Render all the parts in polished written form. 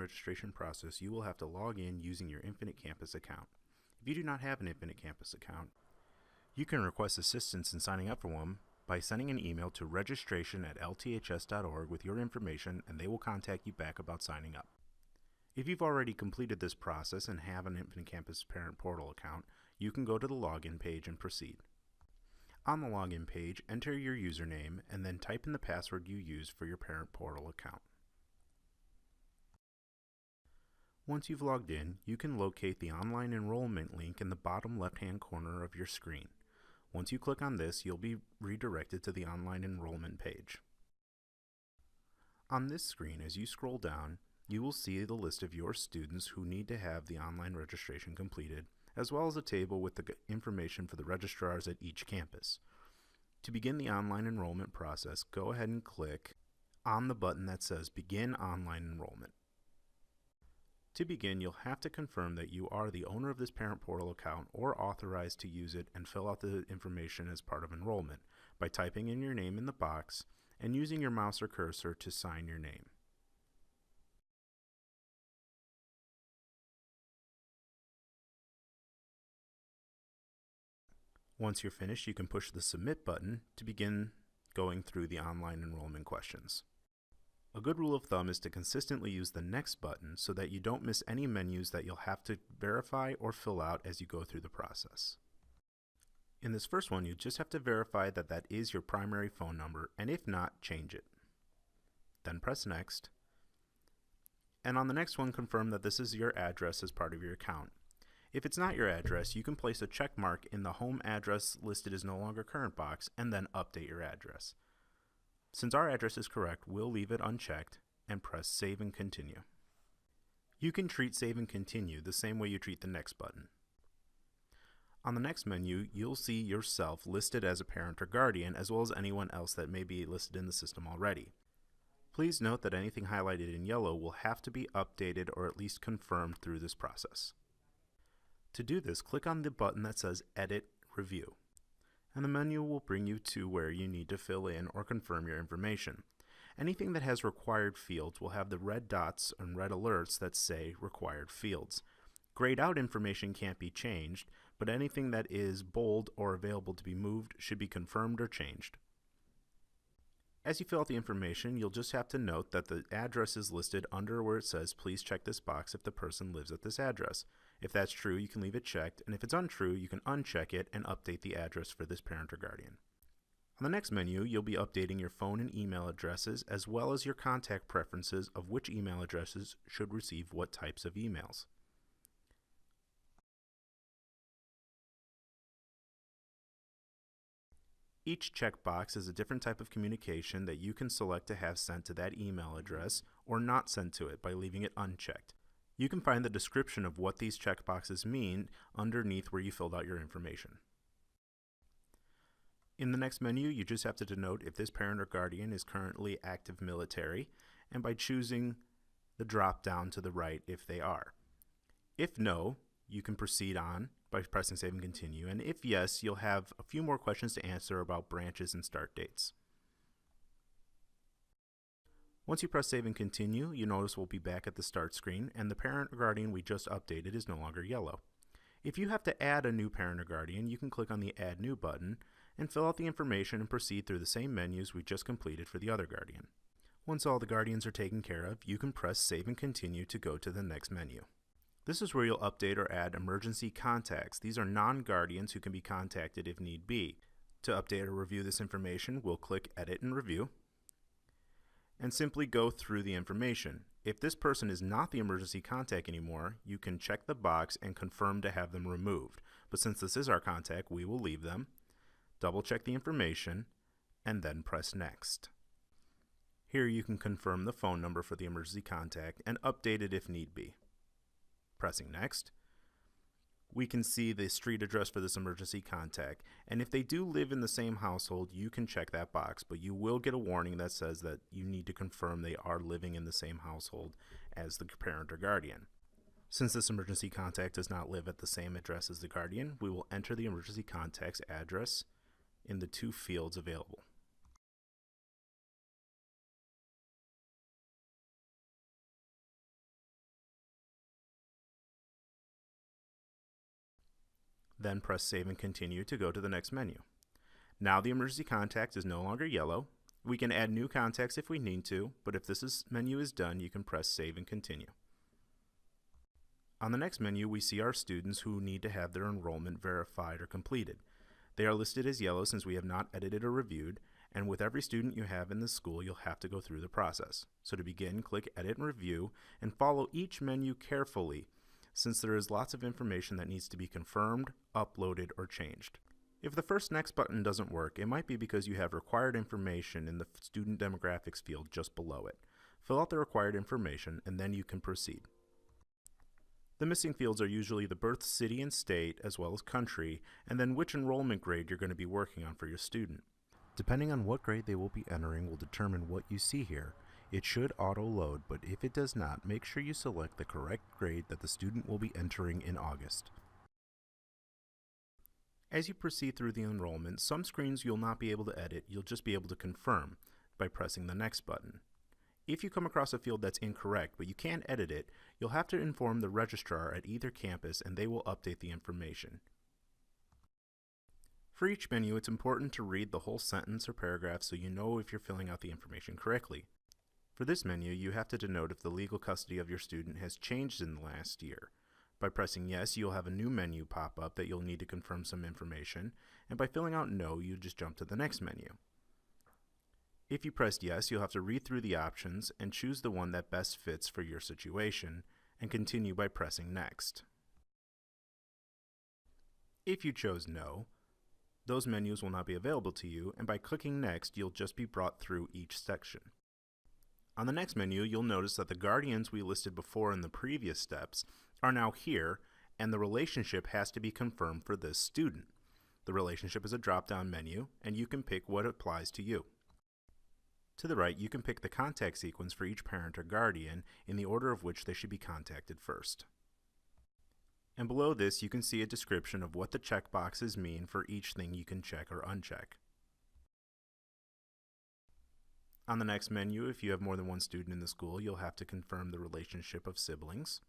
registration process, you will have to log in using your Infinite Campus account. If you do not have an Infinite Campus account, you can request assistance in signing up for one by sending an email to registration@lths.org with your information, and they will contact you back about signing up. If you've already completed this process and have an Infinite Campus Parent Portal account, you can go to the login page and proceed. On the login page, enter your username and then type in the password you use for your Parent Portal account. Once you've logged in, you can locate the online enrollment link in the bottom left-hand corner of your screen. Once you click on this, you'll be redirected to the online enrollment page. On this screen, as you scroll down, you will see the list of your students who need to have the online registration completed, as well as a table with the information for the registrars at each campus. To begin the online enrollment process, go ahead and click on the button that says Begin Online Enrollment. To begin, you'll have to confirm that you are the owner of this Parent Portal account or authorized to use it and fill out the information as part of enrollment by typing in your name in the box and using your mouse or cursor to sign your name. Once you're finished, you can push the Submit button to begin going through the online enrollment questions. A good rule of thumb is to consistently use the Next button so that you don't miss any menus that you'll have to verify or fill out as you go through the process. In this first one, you just have to verify that that is your primary phone number, and if not, change it. Then press Next. And on the next one, confirm that this is your address as part of your account. If it's not your address, you can place a check mark in the home address listed as no longer current box and then update your address. Since our address is correct, we'll leave it unchecked and press Save and Continue. You can treat Save and Continue the same way you treat the Next button. On the next menu, you'll see yourself listed as a parent or guardian, as well as anyone else that may be listed in the system already. Please note that anything highlighted in yellow will have to be updated or at least confirmed through this process. To do this, click on the button that says Edit Review, and the menu will bring you to where you need to fill in or confirm your information. Anything that has required fields will have the red dots and red alerts that say Required Fields. Grayed out information can't be changed, but anything that is bold or available to be moved should be confirmed or changed. As you fill out the information, you'll just have to note that the address is listed under where it says please check this box if the person lives at this address. If that's true, you can leave it checked, and if it's untrue, you can uncheck it and update the address for this parent or guardian. On the next menu, you'll be updating your phone and email addresses as well as your contact preferences of which email addresses should receive what types of emails. Each checkbox is a different type of communication that you can select to have sent to that email address or not sent to it by leaving it unchecked. You can find the description of what these checkboxes mean underneath where you filled out your information. In the next menu, you just have to denote if this parent or guardian is currently active military, and by choosing the drop down to the right if they are. If no, you can proceed on by pressing Save and Continue, and if yes, you'll have a few more questions to answer about branches and start dates. Once you press Save and Continue, you notice we'll be back at the start screen, and the parent or guardian we just updated is no longer yellow. If you have to add a new parent or guardian, you can click on the Add New button and fill out the information and proceed through the same menus we just completed for the other guardian. Once all the guardians are taken care of, you can press Save and Continue to go to the next menu. This is where you'll update or add emergency contacts. These are non-guardians who can be contacted if need be. To update or review this information, we'll click Edit and Review and simply go through the information. If this person is not the emergency contact anymore, you can check the box and confirm to have them removed. But since this is our contact, we will leave them, double check the information, and then press Next. Here you can confirm the phone number for the emergency contact and update it if need be. Pressing Next, we can see the street address for this emergency contact, and if they do live in the same household, you can check that box, but you will get a warning that says that you need to confirm they are living in the same household as the parent or guardian. Since this emergency contact does not live at the same address as the guardian, we will enter the emergency contact's address in the two fields available. Then press Save and Continue to go to the next menu. Now the emergency contact is no longer yellow. We can add new contacts if we need to, but if this menu is done, you can press Save and Continue. On the next menu, we see our students who need to have their enrollment verified or completed. They are listed as yellow since we have not edited or reviewed, and with every student you have in the school, you'll have to go through the process. So to begin, click Edit and Review, and follow each menu carefully, since there is lots of information that needs to be confirmed, uploaded, or changed. If the first Next button doesn't work, it might be because you have required information in the student demographics field just below it. Fill out the required information, and then you can proceed. The missing fields are usually the birth city and state, as well as country, and then which enrollment grade you're going to be working on for your student. Depending on what grade they will be entering will determine what you see here. It should auto-load, but if it does not, make sure you select the correct grade that the student will be entering in August. As you proceed through the enrollment, some screens you'll not be able to edit, you'll just be able to confirm by pressing the Next button. If you come across a field that's incorrect, but you can't edit it, you'll have to inform the registrar at either campus and they will update the information. For each menu, it's important to read the whole sentence or paragraph so you know if you're filling out the information correctly. For this menu, you have to denote if the legal custody of your student has changed in the last year. By pressing Yes, you'll have a new menu pop up that you'll need to confirm some information, and by filling out No, you just jump to the next menu. If you pressed Yes, you'll have to read through the options and choose the one that best fits for your situation, and continue by pressing Next. If you chose No, those menus will not be available to you, and by clicking Next, you'll just be brought through each section. On the next menu, you'll notice that the guardians we listed before in the previous steps are now here, and the relationship has to be confirmed for this student. The relationship is a drop-down menu, and you can pick what applies to you. To the right, you can pick the contact sequence for each parent or guardian in the order of which they should be contacted first. And below this, you can see a description of what the checkboxes mean for each thing you can check or uncheck. On the next menu, if you have more than one student in the school, you'll have to confirm the relationship of siblings.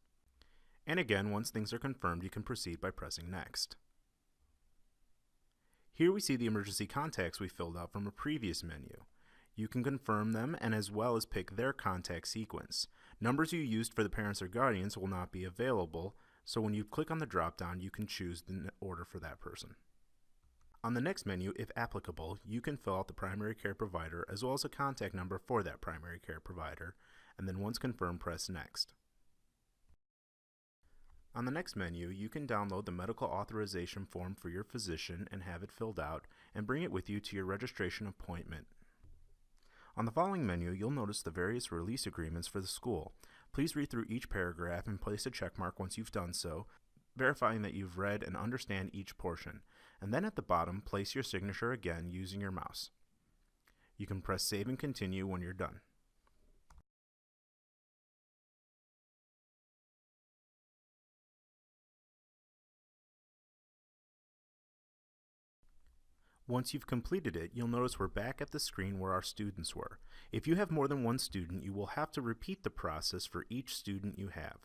And again, once things are confirmed, you can proceed by pressing Next. Here we see the emergency contacts we filled out from a previous menu. You can confirm them and as well as pick their contact sequence. Numbers you used for the parents or guardians will not be available, so when you click on the drop-down, you can choose the order for that person. On the next menu, if applicable, you can fill out the primary care provider as well as a contact number for that primary care provider, and then once confirmed, press Next. On the next menu, you can download the medical authorization form for your physician and have it filled out and bring it with you to your registration appointment. On the following menu, you'll notice the various release agreements for the school. Please read through each paragraph and place a check mark once you've done so, verifying that you've read and understand each portion. And then at the bottom, place your signature again using your mouse. You can press Save and Continue when you're done. Once you've completed it, you'll notice we're back at the screen where our students were. If you have more than one student, you will have to repeat the process for each student you have.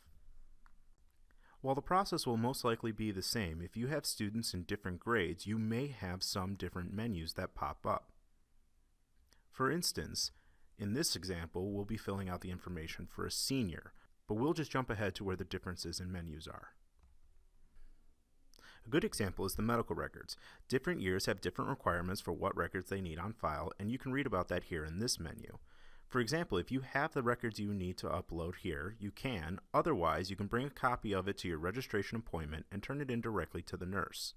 While the process will most likely be the same, if you have students in different grades, you may have some different menus that pop up. For instance, in this example, we'll be filling out the information for a senior, but we'll just jump ahead to where the differences in menus are. A good example is the medical records. Different years have different requirements for what records they need on file, and you can read about that here in this menu. For example, if you have the records you need to upload here, you can. Otherwise, you can bring a copy of it to your registration appointment and turn it in directly to the nurse.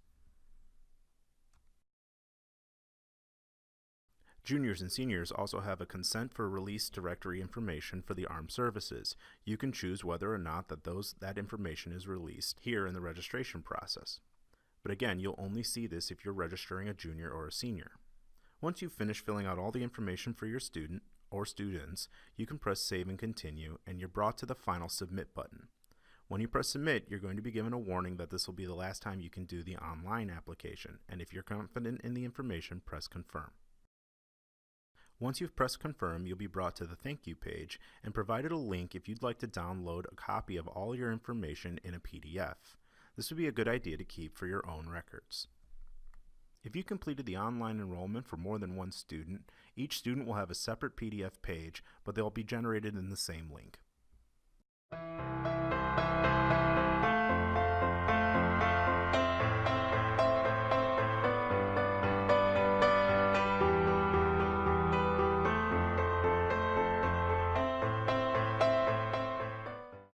Juniors and seniors also have a consent for release directory information for the armed services. You can choose whether or not that information is released here in the registration process. But again, you'll only see this if you're registering a junior or a senior. Once you've finished filling out all the information for your student or students, you can press Save and Continue, and you're brought to the final Submit button. When you press Submit, you're going to be given a warning that this will be the last time you can do the online application, and if you're confident in the information, press Confirm. Once you've pressed Confirm, you'll be brought to the Thank You page and provided a link if you'd like to download a copy of all your information in a PDF. This would be a good idea to keep for your own records. If you completed the online enrollment for more than one student, each student will have a separate PDF page, but they'll be generated in the same link.